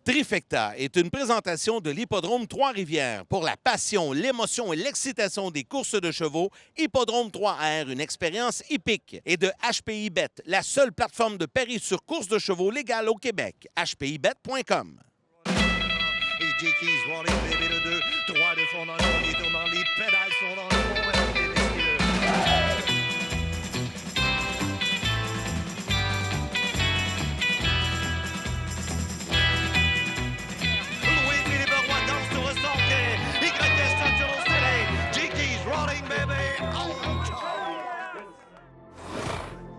Trifecta est une présentation de l'Hippodrome Trois-Rivières. Pour la passion, l'émotion et l'excitation des courses de chevaux, Hippodrome 3R, une expérience hippique. Et de HPI Bet, la seule plateforme de paris sur courses de chevaux légale au Québec. HPIBet.com. Et Jakey's rolling, bébé de 2, 3 de fond dans le fond, il tourne dans les pédales, sont dans le fond, mesdames et messieurs. Louis-Philippe Roy danse sur le sonquet, Y sur le soleil, Jakey's rolling, bébé.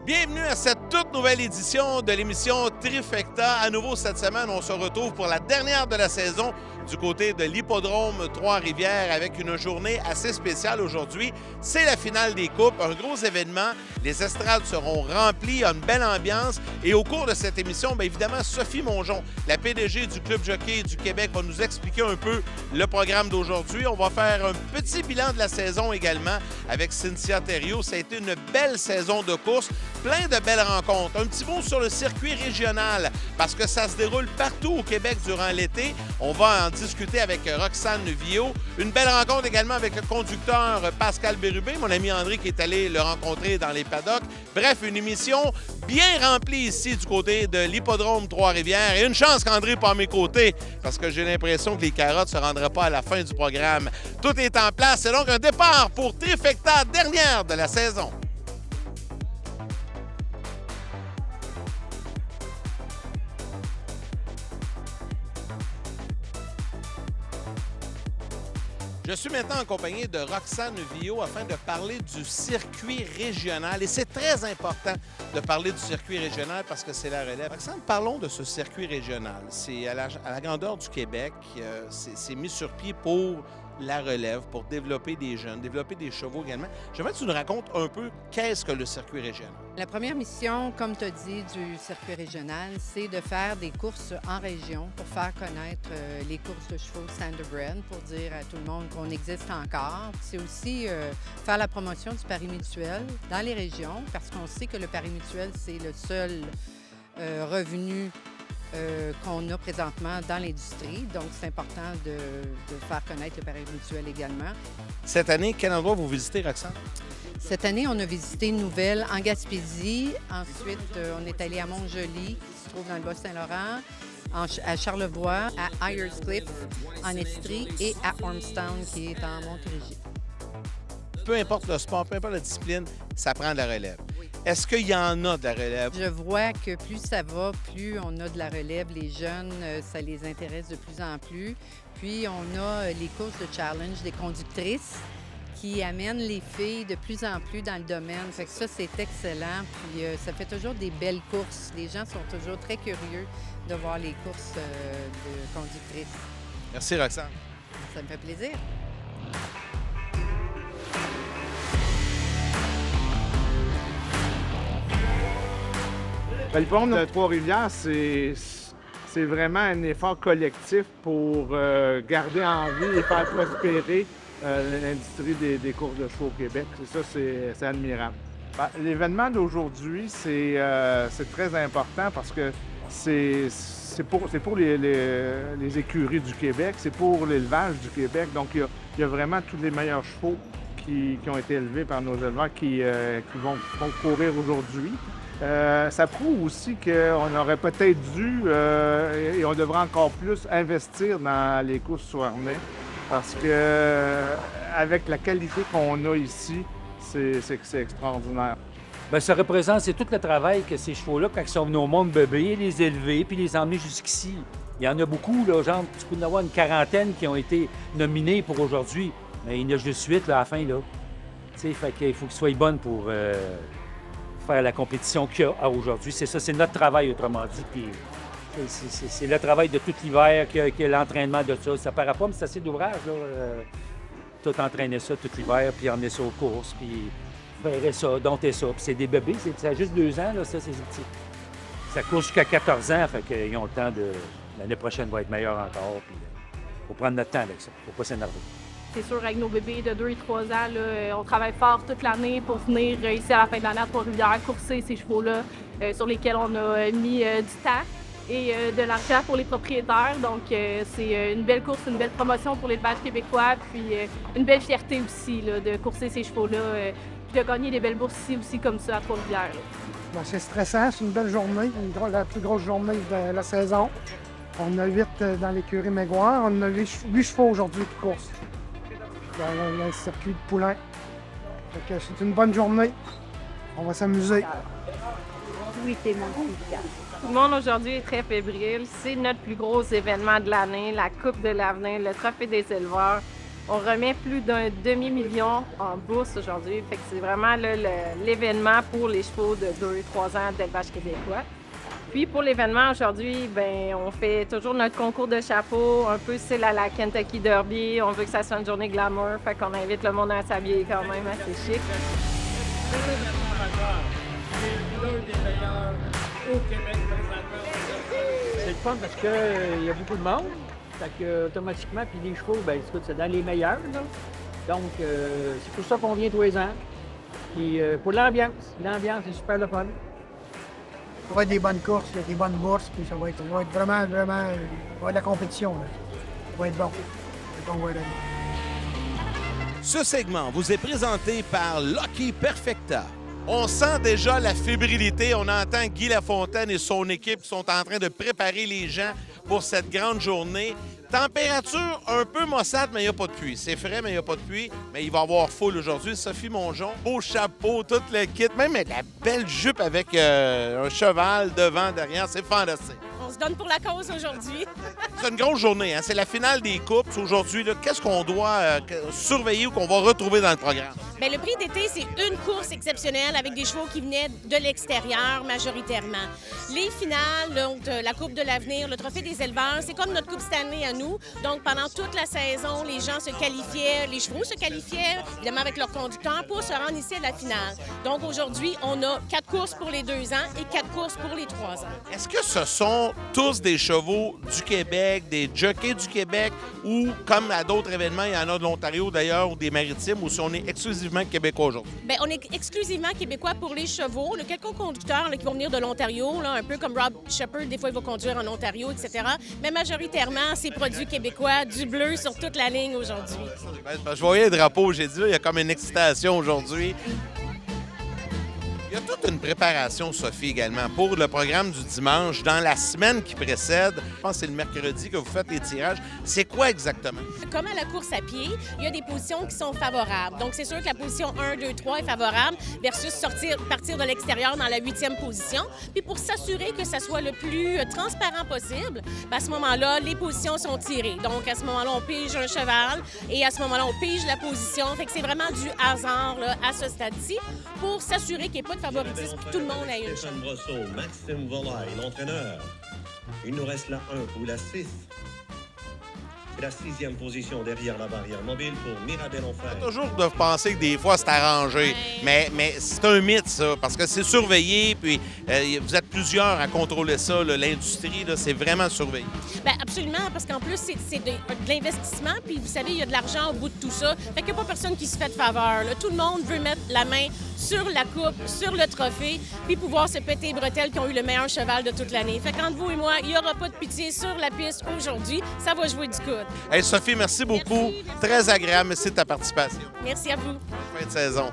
Bienvenue à cette toute nouvelle édition de l'émission Trifecta. À nouveau cette semaine, on se retrouve pour la dernière de la saison du côté de l'Hippodrome Trois-Rivières avec une journée assez spéciale aujourd'hui. C'est la finale des coupes, un gros événement. Les estrades seront remplies, il y a une belle ambiance. Et au cours de cette émission, bien évidemment, Sophie Mongeon, la PDG du Club Jockey du Québec, va nous expliquer un peu le programme d'aujourd'hui. On va faire un petit bilan de la saison également avec Cynthia Thériault. Ça a été une belle saison de course, plein de belles rencontres. Un petit mot sur le circuit régional parce que ça se déroule partout au Québec durant l'été. On va en discuter avec Roxane Villot. Une belle rencontre également avec le conducteur Pascal Bérubé, mon ami André qui est allé le rencontrer dans les paddocks. Bref, une émission bien remplie ici du côté de l'Hippodrome Trois-Rivières. Et une chance qu'André n'est pas à mes côtés parce que j'ai l'impression que les carottes ne se rendraient pas à la fin du programme. Tout est en place. C'est donc un départ pour Trifecta, dernière de la saison. Je suis maintenant en compagnie de Roxane Villot afin de parler du circuit régional. Et c'est très important de parler du circuit régional parce que c'est la relève. Roxane, parlons de ce circuit régional. C'est à la grandeur du Québec. C'est mis sur pied pour la relève, pour développer des jeunes, développer des chevaux également. J'aimerais que tu nous racontes un peu qu'est-ce que le circuit régional. La première mission, comme tu as dit, du circuit régional, c'est de faire des courses en région pour faire connaître les courses de chevaux Standardbred, pour dire à tout le monde qu'on existe encore. C'est aussi faire la promotion du pari mutuel dans les régions, parce qu'on sait que le pari mutuel, c'est le seul revenu qu'on a présentement dans l'industrie. Donc, c'est important de faire connaître le pari mutuel également. Cette année, quel endroit vous visitez, Roxane? Cette année, on a visité une nouvelle en Gaspésie. Ensuite, on est allé à Mont-Joli, qui se trouve dans le Bas-Saint-Laurent, à Charlevoix, à Ayerscliffe, en Estrie, et à Ormstown, qui est en Montérégie. Peu importe le sport, peu importe la discipline, ça prend de la relève. Est-ce qu'il y en a de la relève? Je vois que plus ça va, plus on a de la relève. Les jeunes, ça les intéresse de plus en plus. Puis, on a les courses de challenge des conductrices qui amènent les filles de plus en plus dans le domaine. Fait que ça, c'est excellent. Puis, ça fait toujours des belles courses. Les gens sont toujours très curieux de voir les courses de conductrices. Merci, Roxane. Ça me fait plaisir. Le Hippodrome de Trois-Rivières, c'est vraiment un effort collectif pour garder en vie et faire prospérer l'industrie des courses de chevaux au Québec. Ça, c'est admirable. L'événement d'aujourd'hui, c'est très important parce que c'est pour les écuries du Québec, c'est pour l'élevage du Québec. Donc, il y a vraiment tous les meilleurs chevaux qui ont été élevés par nos éleveurs qui vont courir aujourd'hui. Ça prouve aussi qu'on aurait peut-être dû et on devrait encore plus investir dans les courses sur harnais parce que avec la qualité qu'on a ici, c'est extraordinaire. Bien, ça représente, c'est tout le travail que ces chevaux-là, quand ils sont venus au monde bébé, les élever puis les emmener jusqu'ici. Il y en a beaucoup, là, genre, tu peux en avoir une quarantaine qui ont été nominés pour aujourd'hui. Mais il y en a juste 8 là, à la fin, là. Tu sais, fait qu'il faut qu'ils soient bonnes pour faire la compétition qu'il y a aujourd'hui. C'est ça, c'est notre travail, autrement dit. Puis c'est le travail de tout l'hiver, que l'entraînement de ça. Ça paraît pas, mais c'est assez d'ouvrage, là. Tout entraîner ça tout l'hiver, puis emmener ça aux courses, puis faire ça, dompter ça. Puis c'est des bébés, ça a juste 2 ans, là, ça, c'est petit. Ça court jusqu'à 14 ans, fait qu'ils ont le temps de... L'année prochaine va être meilleure encore, puis faut prendre notre temps avec ça, faut pas s'énerver. C'est sûr, avec nos bébés de 2 et 3 ans, là, on travaille fort toute l'année pour venir ici à la fin de l'année à Trois-Rivières, courser ces chevaux-là sur lesquels on a mis du temps. et de l'argent pour les propriétaires. Donc, c'est une belle course, une belle promotion pour l'élevage québécois, puis une belle fierté aussi là, de courser ces chevaux-là, puis de gagner des belles bourses ici aussi comme ça à Trois-Rivières. Ben, c'est stressant, c'est une belle journée, la plus grosse journée de la saison. On a 8 dans l'écurie Mégoire, on a 8 chevaux aujourd'hui qui courent dans le circuit de Poulain. Fait que c'est une bonne journée, on va s'amuser. Oui, c'est mon coup de cœur. Tout le monde aujourd'hui est très fébrile. C'est notre plus gros événement de l'année, la Coupe de l'avenir, le Trophée des éleveurs. On remet plus d'un demi-million en bourse aujourd'hui. Fait que c'est vraiment là, l'événement pour les chevaux de 2 et 3 ans d'élevage québécois. Puis pour l'événement aujourd'hui, ben on fait toujours notre concours de chapeau, un peu style à la Kentucky Derby. On veut que ça soit une journée glamour, fait qu'on invite le monde à s'habiller quand même assez chic. C'est le fun parce qu'il y a beaucoup de monde. Fait que, automatiquement, puis les chevaux, ben écoute, c'est dans les meilleurs. Là. Donc, c'est pour ça qu'on vient tous les ans. Puis pour l'ambiance est super le fun. Ça va être des bonnes courses, des bonnes bourses, puis ça va être vraiment, il va y avoir de la compétition. Là. Ça va être bon. On va aller. Ce segment vous est présenté par Lucky Perfecta. On sent déjà la fébrilité. On entend Guy Lafontaine et son équipe qui sont en train de préparer les gens pour cette grande journée. Température un peu maussade, mais il n'y a pas de pluie. C'est frais, mais il n'y a pas de pluie. Mais il va y avoir foule aujourd'hui. Sophie Mongeon, beau chapeau, tout le kit. Même la belle jupe avec un cheval devant, derrière. C'est fantastique. On se donne pour la cause aujourd'hui. C'est une grosse journée. Hein? C'est la finale des coupes. Aujourd'hui, qu'est-ce qu'on doit surveiller ou qu'on va retrouver dans le programme? Bien, le prix d'été, c'est une course exceptionnelle avec des chevaux qui venaient de l'extérieur majoritairement. Les finales, donc la Coupe de l'avenir, le Trophée des éleveurs, c'est comme notre Coupe Stanley à nous. Donc, pendant toute la saison, les gens se qualifiaient, les chevaux se qualifiaient, évidemment avec leur conducteur, pour se rendre ici à la finale. Donc, aujourd'hui, on a 4 courses pour les 2 ans et 4 courses pour les 3 ans. Est-ce que ce sont tous des chevaux du Québec, des jockeys du Québec, ou comme à d'autres événements, il y en a de l'Ontario d'ailleurs, ou des Maritimes, ou si on est exclusivement québécois aujourd'hui? Bien, on est exclusivement québécois pour les chevaux. Il y a quelques conducteurs là, qui vont venir de l'Ontario, là, un peu comme Rob Shepard, des fois il va conduire en Ontario, etc. Mais majoritairement, c'est produits québécois, du bleu sur toute la ligne aujourd'hui. Ben, je voyais le drapeau, j'ai dit, là, il y a comme une excitation aujourd'hui. Il y a toute une préparation, Sophie, également, pour le programme du dimanche. Dans la semaine qui précède, je pense que c'est le mercredi que vous faites les tirages. C'est quoi exactement? Comme à la course à pied, il y a des positions qui sont favorables. Donc, c'est sûr que la position 1, 2, 3 est favorable versus partir de l'extérieur dans la 8e position. Puis pour s'assurer que ça soit le plus transparent possible, bien, à ce moment-là, les positions sont tirées. Donc, à ce moment-là, on pige un cheval et à ce moment-là, on pige la position. Fait que c'est vraiment du hasard là, à ce stade-ci pour s'assurer qu'il n'y ait pas de favoritisme et que tout le monde ait une chance. Stéphane Brosseau, Maxime Volaille, l'entraîneur. Il nous reste la 1 ou la 6. C'est la 6e position derrière la barrière mobile pour Mirabel Onfray. Toujours de penser que des fois, c'est arrangé. Mais c'est un mythe, ça, parce que c'est surveillé, puis vous êtes plusieurs à contrôler ça. L'industrie, c'est vraiment surveillé. Bien, absolument, parce qu'en plus, c'est de l'investissement, puis vous savez, il y a de l'argent au bout de tout ça. Fait qu'il n'y a pas personne qui se fait de faveur. Là. Tout le monde veut mettre la main sur la coupe, sur le trophée, puis pouvoir se péter les bretelles qui ont eu le meilleur cheval de toute l'année. Fait qu'entre vous et moi, il n'y aura pas de pitié sur la piste aujourd'hui. Ça va jouer du coude. Hey, Sophie, merci beaucoup. Merci. Très agréable. Merci de ta participation. Merci à vous. Fin de saison.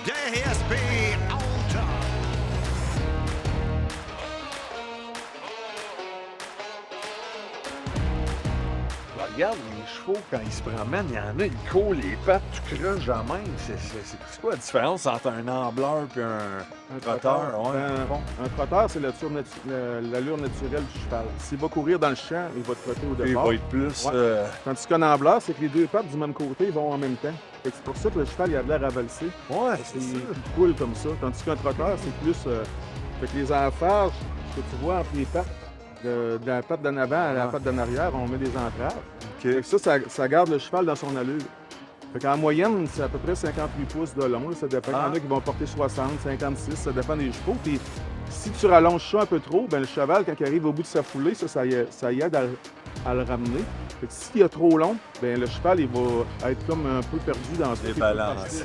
DSB on top. Regarde les chevaux quand ils se promènent, il y en a, ils courent les pattes, tu creuses la main. C'est quoi la différence entre un ambleur et un trotteur? Ouais. Un trotteur, c'est l'allure naturelle du cheval. S'il va courir dans le champ, il va trotter au départ. Il va être plus... Ouais. Tandis qu'un ambleur, c'est que les deux pattes du même côté vont en même temps. C'est pour ça que le cheval il a l'air à valser. Ouais, c'est ça. Il coule comme ça. Tandis qu'un trotteur, c'est plus... Fait que les entraves que tu vois entre les pattes, de la patte d'en avant à la patte d'en arrière, on met des entraves. Fait que ça garde le cheval dans son allure. Fait qu'en moyenne, c'est à peu près 58 pouces de long. Là, ça dépend. Il y en a qui vont porter 60, 56, ça dépend des chevaux. Puis Si tu rallonges ça un peu trop, ben le cheval, quand il arrive au bout de sa foulée, ça y aide à le ramener. Fait que s'il est trop long, ben le cheval, il va être comme un peu perdu dans ce Débalance.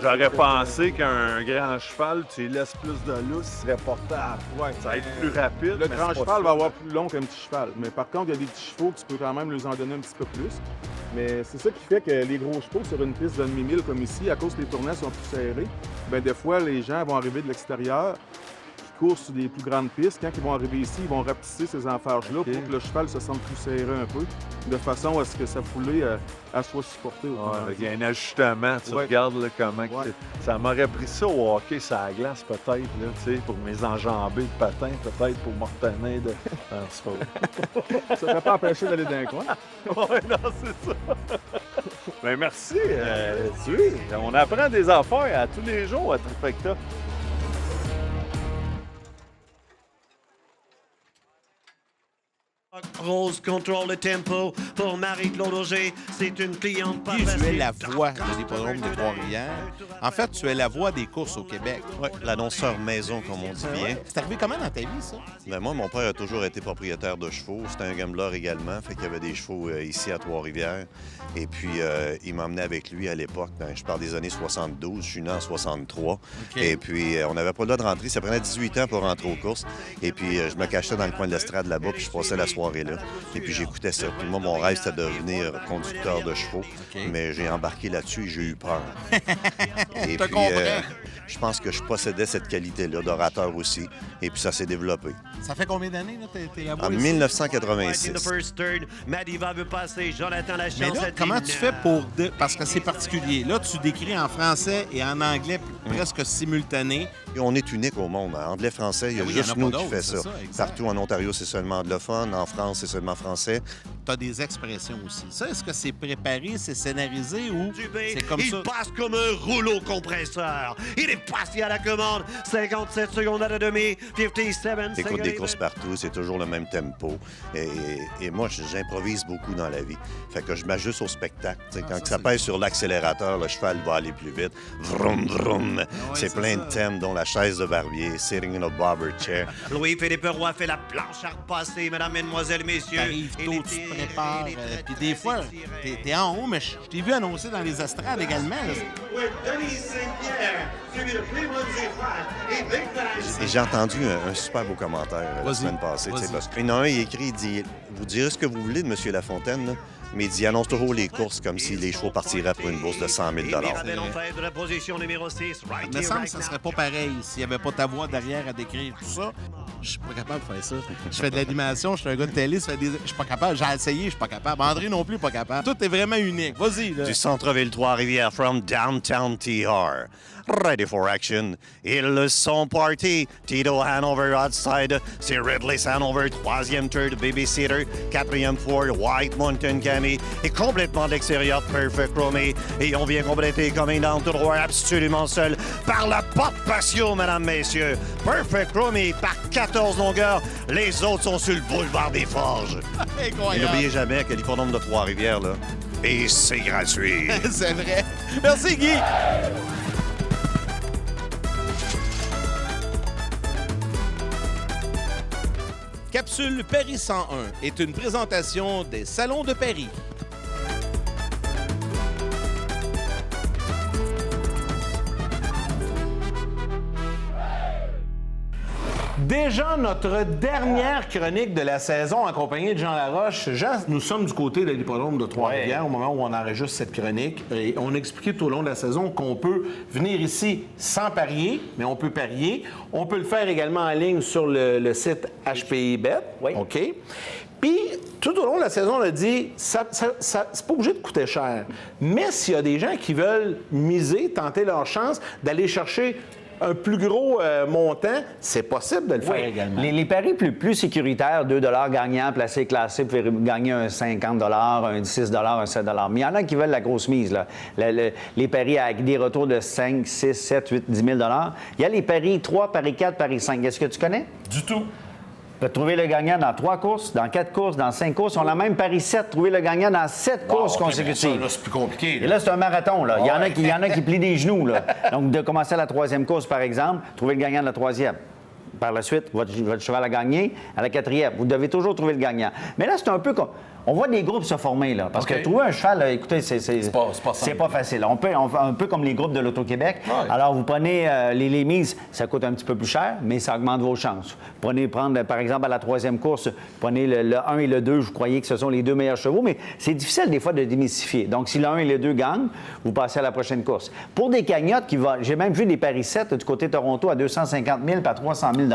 J'aurais pensé qu'un grand cheval, tu lui laisses plus de lousse, il serait porté à poids. Ça va être plus rapide. Le grand cheval va avoir plus long qu'un petit cheval. Mais par contre, il y a des petits chevaux que tu peux quand même leur en donner un petit peu plus. Mais c'est ça qui fait que les gros chevaux sur une piste de demi-mille comme ici, à cause que les tournages sont plus serrés, ben des fois, les gens vont arriver de l'extérieur, qui courent sur des plus grandes pistes. Quand ils vont arriver ici, ils vont rapetisser ces enfarges-là pour que le cheval se sente plus serré un peu, de façon à ce que sa foulée elle soit supportée. Il y a un ajustement. Tu regardes là, comment... Ça m'aurait pris ça au hockey, ça à glace peut-être, là, pour mes enjambées de patin, peut-être pour me retenir de... Non, c'est pas... Ça ne peut pas empêcher d'aller dans un coin. Oui, non, c'est ça. Bien, merci. On apprend des affaires à tous les jours à Trifecta. Rose contrôle le tempo pour Marie-Claude Auger. C'est une cliente pas Tu es facile. la voix de l'hippodrome de Trois-Rivières. En fait, tu es la voix des courses au Québec. Oui, l'annonceur maison, comme on dit bien. C'est arrivé comment dans ta vie, ça? Ben moi, mon père a toujours été propriétaire de chevaux. C'était un gambler également, fait qu'il y avait des chevaux ici à Trois-Rivières. Et puis, il m'emmenait avec lui à l'époque. Je parle des années 72. Je suis né en 63. Okay. Et puis, on n'avait pas le droit de rentrer. Ça prenait 18 ans pour rentrer aux courses. Et puis, je me cachais dans le coin de l'estrade là-bas, puis je passais la soirée là. Et puis, j'écoutais ça. Puis moi, mon rêve, c'était de devenir conducteur de chevaux. Mais j'ai embarqué là-dessus et j'ai eu peur. Et puis, je pense que je possédais cette qualité-là d'orateur aussi. Et puis, ça s'est développé. Ça fait combien d'années, là, t'es à En 1986. Mais là, comment tu fais pour... Parce que c'est particulier. Là, tu décris en français et en anglais presque simultané. Et on est unique au monde. En anglais-français, il y a juste nous qui fait ça. Partout en Ontario, c'est seulement anglophone. En France, c'est seulement français. Tu as des expressions aussi. Ça, est-ce que c'est préparé, c'est scénarisé ou c'est comme ça? Il passe comme un rouleau compresseur. Il est passé à la commande. 57 secondes à la demi. 57 T'écoutes des courses partout. C'est toujours le même tempo. Et moi, j'improvise beaucoup dans la vie. Fait que je m'ajuste au spectacle. Quand ça pèse sur l'accélérateur, le cheval va aller plus vite. Vroom, vroom. C'est plein de thèmes, dont la chaise de barbier, sitting in a barber chair. Louis-Philippe Roy fait la planche à repasser, mesdames, mesdemoiselles, messieurs. T'arrives tôt, tu te prépares. Puis des fois, t'es en haut, mais je t'ai vu annoncer dans les estrades également. Là. Et j'ai entendu un super beau commentaire la semaine passée. Parce qu'il y en a un, il écrit, il dit « Vous direz ce que vous voulez de M. Lafontaine, là, mais il dit, annonce toujours les courses comme si les chevaux partiraient pour une bourse de 100 000 $. Il me semble que ça serait pas pareil s'il n'y avait pas ta voix derrière à décrire tout ça. Je suis pas capable de faire ça. Je fais de l'animation, je suis un gars de télé, je suis pas capable. J'ai essayé, je suis pas capable. André non plus, pas capable. Tout est vraiment unique. Vas-y, là. Du centre-ville Trois-Rivières, from downtown TR. Ready for action. Ils sont partis. Tito Hanover outside. C'est Ridley Hanover, troisième tour de Babysitter. Quatrième Ford, White Mountain Cammy. Et complètement de l'extérieur, Perfect Romy. Et on vient compléter coming down to the wire absolument seul par la porte patio, mesdames, messieurs. Perfect Romy par 14 longueurs. Les autres sont sur le boulevard des Forges. Et n'oubliez jamais que l'hippodrome de Trois-Rivières, là, et c'est gratuit. C'est vrai. Merci, Guy. Capsule Paris 101 est une présentation des Salons de Paris. Déjà notre dernière chronique de la saison en compagnie de Jean Laroche. Jean, nous sommes du côté de l'hippodrome de Trois-Rivières au moment où on enregistre cette chronique. Et on a expliqué tout au long de la saison qu'on peut venir ici sans parier, mais on peut parier. On peut le faire également en ligne sur le site HPI-Bet. Oui. OK? Puis, tout au long de la saison, on a dit, c'est pas obligé de coûter cher. Mais s'il y a des gens qui veulent miser, tenter leur chance d'aller chercher un plus gros montant, c'est possible de le faire également. Les paris plus sécuritaires, 2 gagnant, placé, classé, vous pouvez gagner un 50 un 6 un 7 mais il y en a qui veulent la grosse mise. Là. Les paris avec des retours de 5, 6, 7, 8, 10 000 il y a les paris 3, paris 4, paris 5. Est-ce que tu connais? Du tout. Tu peux trouver le gagnant dans 3 courses, dans 4 courses, dans 5 courses. On a même Paris 7, trouver le gagnant dans 7 courses consécutives. Ça, là, c'est plus compliqué. Là. Et là, c'est un marathon. Là. Il y en a qui plient des genoux. Là. Donc, de commencer à la 3e course, par exemple, trouver le gagnant de la 3e. par la suite, votre cheval a gagné. À la 4e, vous devez toujours trouver le gagnant. Mais là, c'est un peu comme... On voit des groupes se former, là. Parce que trouver un cheval, là, écoutez, c'est pas facile. On fait un peu comme les groupes de l'Auto-Québec. Ouais. Alors, vous prenez les mises, ça coûte un petit peu plus cher, mais ça augmente vos chances. Prendre, par exemple, à la 3e course, prenez le 1 et le 2, vous croyez que ce sont les 2 meilleurs chevaux, mais c'est difficile des fois de démystifier. Donc, si le 1 et le 2 gagnent, vous passez à la prochaine course. Pour des cagnottes j'ai même vu des paris 7 du côté de Toronto à 250 000 puis à 300 000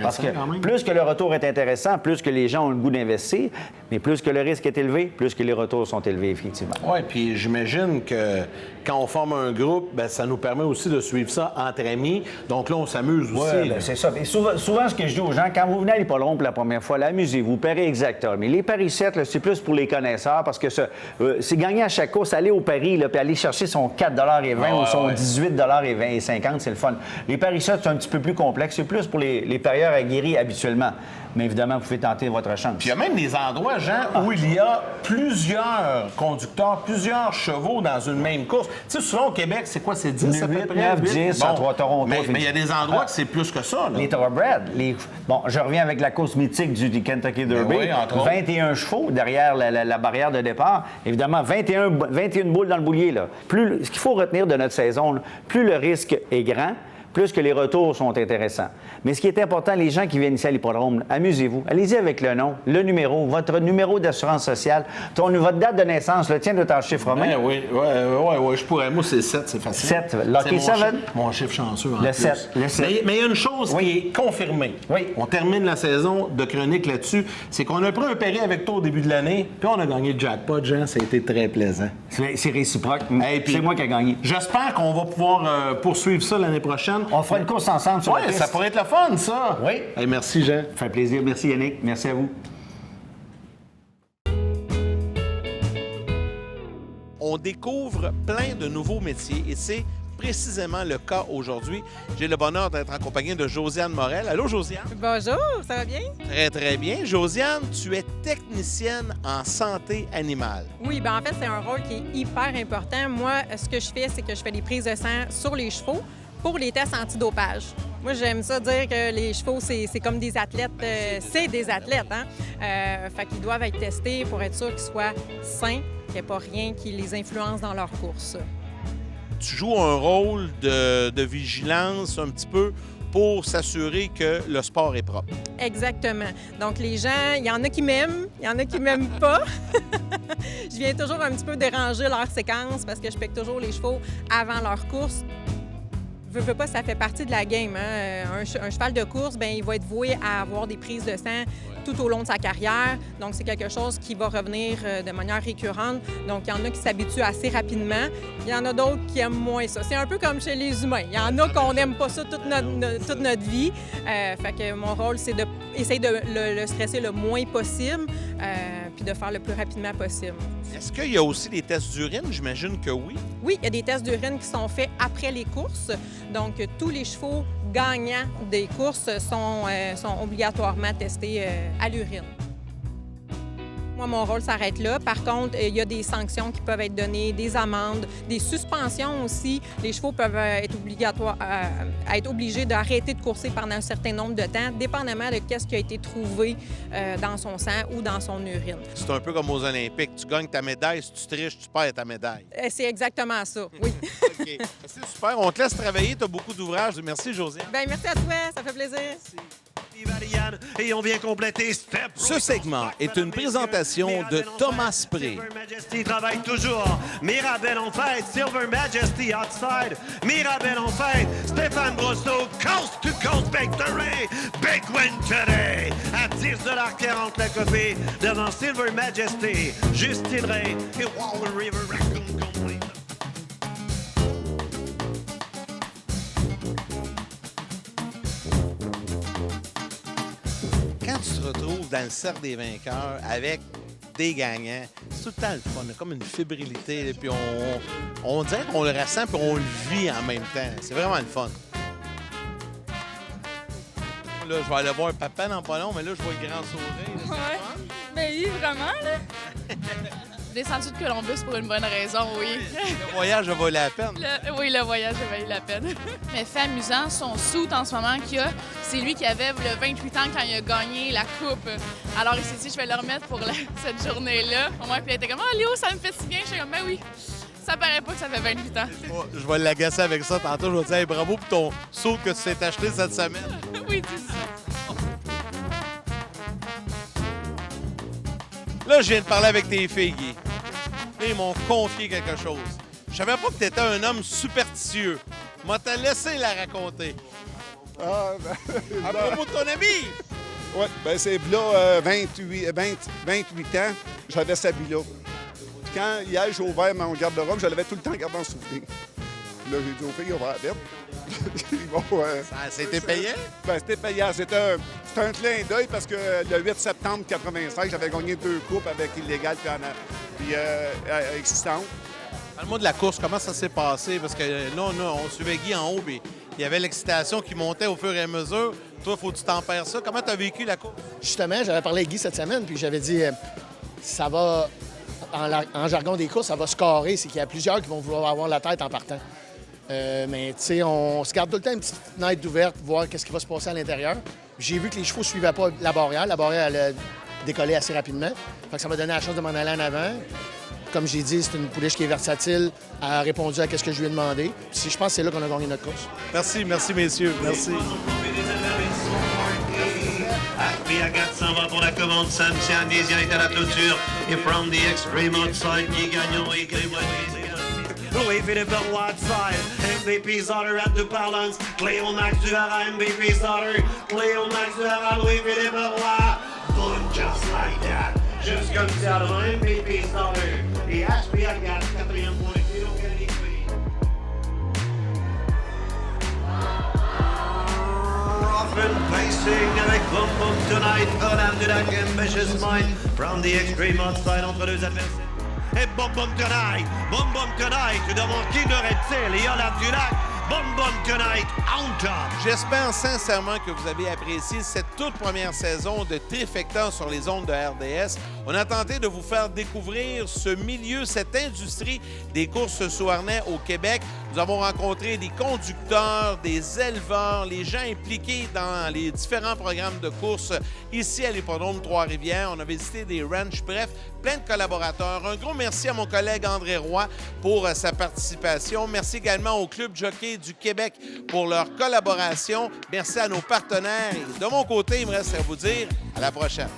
Parce que plus que le retour est intéressant, plus que les gens ont le goût d'investir, mais plus que le risque est élevé, plus que les retours sont élevés, effectivement. Oui, puis j'imagine que quand on forme un groupe, bien, ça nous permet aussi de suivre ça entre amis. Donc là, on s'amuse aussi. Oui, bien, c'est ça. Et souvent, ce que je dis aux gens, quand vous venez à l'hippodrome pour la première fois, là, amusez-vous, paris exactement. Mais les paris 7, là, c'est plus pour les connaisseurs parce que c'est gagner à chaque course, aller au pari, là, puis aller chercher son 4,20 ou son 18,50 c'est le fun. Les paris 7, c'est un petit peu plus complexe. C'est plus pour les parieurs aguerris habituellement. Mais évidemment, vous pouvez tenter votre chance. Puis il y a même des endroits, Jean, où il y a plusieurs conducteurs, plusieurs chevaux dans une même course. Tu sais, souvent au Québec, c'est quoi? C'est 10 à peu 8, près? 9, 10, bon, à 3 Toronto. Mais il y a des endroits que c'est plus que ça. Là. Les thoroughbreds. Bon, je reviens avec la course mythique du Kentucky Derby. Oui, entre autres. 21 chevaux derrière la barrière de départ. Évidemment, 21 boules dans le boulier. Là. Ce qu'il faut retenir de notre saison, là, plus le risque est grand, plus que les retours sont intéressants. Mais ce qui est important, les gens qui viennent ici à l'hippodrome, amusez-vous. Allez-y avec le nom, le numéro, votre numéro d'assurance sociale, votre date de naissance, le tien de ton chiffre romain. Oui, je pourrais. Moi, c'est 7, c'est facile. 7. Lucky 7. Mon chiffre chanceux en le plus. 7. Le 7. Mais il y a une chose qui est confirmée. Oui. On termine la saison de chronique là-dessus. C'est qu'on a pris un pari avec toi au début de l'année, puis on a gagné le jackpot, Jean. Ça a été très plaisant. C'est réciproque. Puis, c'est moi qui ai gagné. J'espère qu'on va pouvoir poursuivre ça l'année prochaine. On fera une course ensemble sur la piste. Ça pourrait être le fun, ça. Oui. Hey, merci, Jean. Ça fait plaisir. Merci, Yannick. Merci à vous. On découvre plein de nouveaux métiers et c'est précisément le cas aujourd'hui. J'ai le bonheur d'être accompagné de Josiane Morel. Allô, Josiane? Bonjour, ça va bien? Très, très bien. Josiane, tu es technicienne en santé animale. Oui, bien en fait, c'est un rôle qui est hyper important. Moi, ce que je fais, c'est que je fais des prises de sang sur les chevaux pour les tests antidopage. Moi, j'aime ça dire que les chevaux, c'est comme des athlètes. C'est des athlètes, hein? Fait qu'ils doivent être testés pour être sûr qu'ils soient sains, qu'il n'y ait pas rien qui les influence dans leur course. Tu joues un rôle de vigilance un petit peu pour s'assurer que le sport est propre. Exactement. Donc, les gens, il y en a qui m'aiment, il y en a qui m'aiment pas. Je viens toujours un petit peu déranger leur séquence parce que je pique toujours les chevaux avant leur course. Veux pas, ça fait partie de la game. Hein? Un cheval de course, bien, il va être voué à avoir des prises de sang tout au long de sa carrière. Donc, c'est quelque chose qui va revenir de manière récurrente. Donc, il y en a qui s'habituent assez rapidement. Il y en a d'autres qui aiment moins ça. C'est un peu comme chez les humains. Il y en a qu'on n'aime pas ça toute notre vie. Fait que mon rôle, c'est d'essayer de le stresser le moins possible puis de faire le plus rapidement possible. Est-ce qu'il y a aussi des tests d'urine? J'imagine que oui. Oui, il y a des tests d'urine qui sont faits après les courses. Donc, tous les chevaux gagnants des courses sont obligatoirement testés à l'urine. Moi, mon rôle s'arrête là. Par contre, il y a des sanctions qui peuvent être données, des amendes, des suspensions aussi. Les chevaux peuvent être obligés d'arrêter de courser pendant un certain nombre de temps, dépendamment de ce qui a été trouvé dans son sang ou dans son urine. C'est un peu comme aux Olympiques. Tu gagnes ta médaille, si tu triches, tu perds ta médaille. C'est exactement ça, oui. OK. C'est super. On te laisse travailler. Tu as beaucoup d'ouvrages. Merci, Josiane. Bien, merci à toi. Ça fait plaisir. Merci. Et on vient compléter Step. Ce segment est une présentation de Thomas Spray. Silver Majesty travaille toujours. Mirabelle en fête, Silver Majesty outside. Mirabelle en fête, Stéphane Brosseau, coast to coast victory. Big win today. À 10,40 la copie devant Silver Majesty, Justine Ray et Waller River Raccoon Complete. Quand tu te retrouves dans le cercle des vainqueurs avec des gagnants, c'est tout le temps le fun. Il y a comme une fébrilité. Là, puis on dirait qu'on le ressent puis on le vit en même temps. C'est vraiment le fun. Là, je vais aller voir papa dans pas long, mais là, je vois le grand sourire. Ouais. Ben oui, vraiment, là. descendu de Columbus pour une bonne raison, oui. Le voyage a valu la peine. Oui, le voyage a valu la peine. Mais fait amusant, son suit en ce moment qu'il a, c'est lui qui avait le 28 ans quand il a gagné la coupe. Alors il s'est dit, je vais le remettre pour cette journée-là. Au moins, puis il était comme, ah Léo, ça me fait si bien. Je suis comme, ben oui, ça paraît pas que ça fait 28 ans. Je vais l'agacer avec ça tantôt. Je vais te dire, hey, bravo pour ton saut que tu t'es acheté cette semaine. Oui, c'est ça. Là, je viens de parler avec tes filles, Guy. Ils m'ont confié quelque chose. Je savais pas que tu étais un homme superstitieux. Moi, t'as laissé la raconter. À propos de ton ami! Oui, ben c'est là 28 ans, j'avais cet habit-là. Puis quand hier, j'ai ouvert mon garde-robe, je l'avais tout le temps gardé en souvenir. Là, j'ai dit aux filles, on va la mettre. C'était payant? Ben, c'était payant. C'était un clin d'œil parce que le 8 septembre 85, j'avais gagné 2 coupes avec Illégal puis Existante. Parle-moi de la course, comment ça s'est passé? Parce que là, on suivait Guy en haut, puis il y avait l'excitation qui montait au fur et à mesure. Toi, il faut que tu tempères ça. Comment tu as vécu la course? Justement, j'avais parlé avec Guy cette semaine, puis j'avais dit, ça va, en jargon des courses, ça va scorer. C'est qu'il y a plusieurs qui vont vouloir avoir la tête en partant. Mais tu sais, on se garde tout le temps une petite fenêtre ouverte, voir qu'est-ce qui va se passer à l'intérieur. J'ai vu que les chevaux ne suivaient pas la barrière. La barrière, elle a décollé assez rapidement. Fait que ça m'a donné la chance de m'en aller en avant. Comme j'ai dit, c'est une pouliche qui est versatile. Elle a répondu à ce que je lui ai demandé. Puis je pense que c'est là qu'on a gagné notre course. Merci, messieurs. Merci. Piagat s'en va pour la commande. Sam Siandésia est à la clôture. Et from the extreme outside, Guy Gagnon et Louis-Philippe Leroy outside. MVP's daughter at the balance. Cléomax Duhara, MVP's daughter. Cléomax Duhara, Louis-Philippe Leroy. Boom, just like that. Juste comme ça, devant MVP's daughter. Et H. Piagat, 4e point. Kilo Kennedy. Often pacing avec Boom Boom Tonight, Olaf Dulac, Ambitious Mind, from the extreme outside entre deux adversaires. Et Boom Boom Tonight, tu demandes qui l'aurait-il? Et Olaf Dulac, Boom Boom Tonight, on top. J'espère sincèrement que vous avez apprécié cette toute première saison de Trifecta sur les ondes de RDS. On a tenté de vous faire découvrir ce milieu, cette industrie des courses sous harnais au Québec. Nous avons rencontré des conducteurs, des éleveurs, les gens impliqués dans les différents programmes de courses ici à l'hippodrome Trois-Rivières. On a visité des ranchs, bref, plein de collaborateurs. Un gros merci à mon collègue André Roy pour sa participation. Merci également au Club Jockey du Québec pour leur collaboration. Merci à nos partenaires. Et de mon côté, il me reste à vous dire à la prochaine.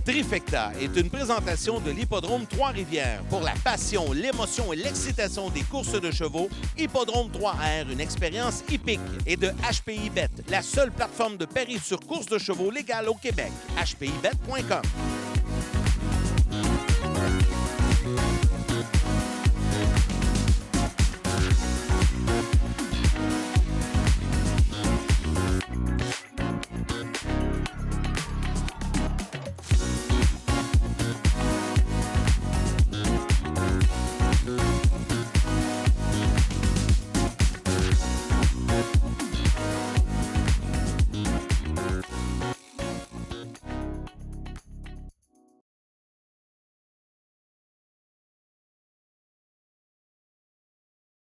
Trifecta est une présentation de l'Hippodrome Trois-Rivières. Pour la passion, l'émotion et l'excitation des courses de chevaux, Hippodrome 3R, une expérience hippique. Et de HPI Bet, la seule plateforme de paris sur courses de chevaux légales au Québec. HPIBet.com.